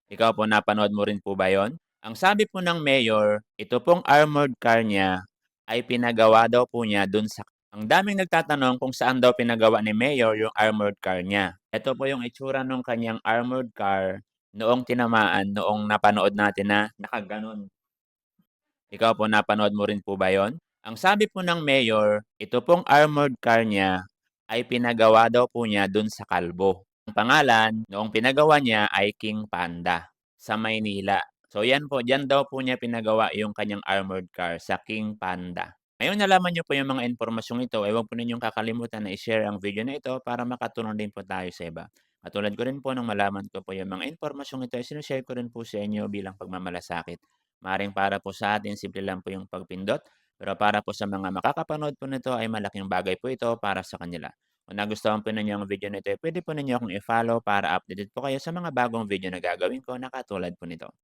Ikaw po, napanood mo rin po ba yon? Ang sabi po ng mayor, ito pong armored car niya ay pinagawa daw po niya dun sa ang daming nagtatanong kung saan daw pinagawa ni mayor yung armored car niya. Ito po yung itsura nung kanyang armored car noong tinamaan, noong napanood natin na nakagano'n. Ikaw po, napanood mo rin po ba yon? Ang sabi po ng mayor, ito pong armored car niya ay pinagawa daw po niya dun sa kalbo. Ang pangalan noong pinagawa niya ay King Panda sa Maynila. So yan po, diyan daw po niya pinagawa yung kanyang armored car sa King Panda. Ngayon nalaman niyo po yung mga impormasyong ito, huwag po ninyong kakalimutan na i-share ang video na ito para makatulong din po tayo sa iba. Katulad ko rin po nung malaman ko po yung mga impormasyong ito, sinishare ko rin po sa inyo bilang pagmamalasakit. Maaaring para po sa atin simple lang po yung pagpindot, pero para po sa mga makakapanood po nito ay malaking bagay po ito para sa kanila. Kung nagustuhan po ninyo ang video nito, pwede po ninyo akong i-follow para updated po kayo sa mga bagong video na gagawin ko na katulad po nito.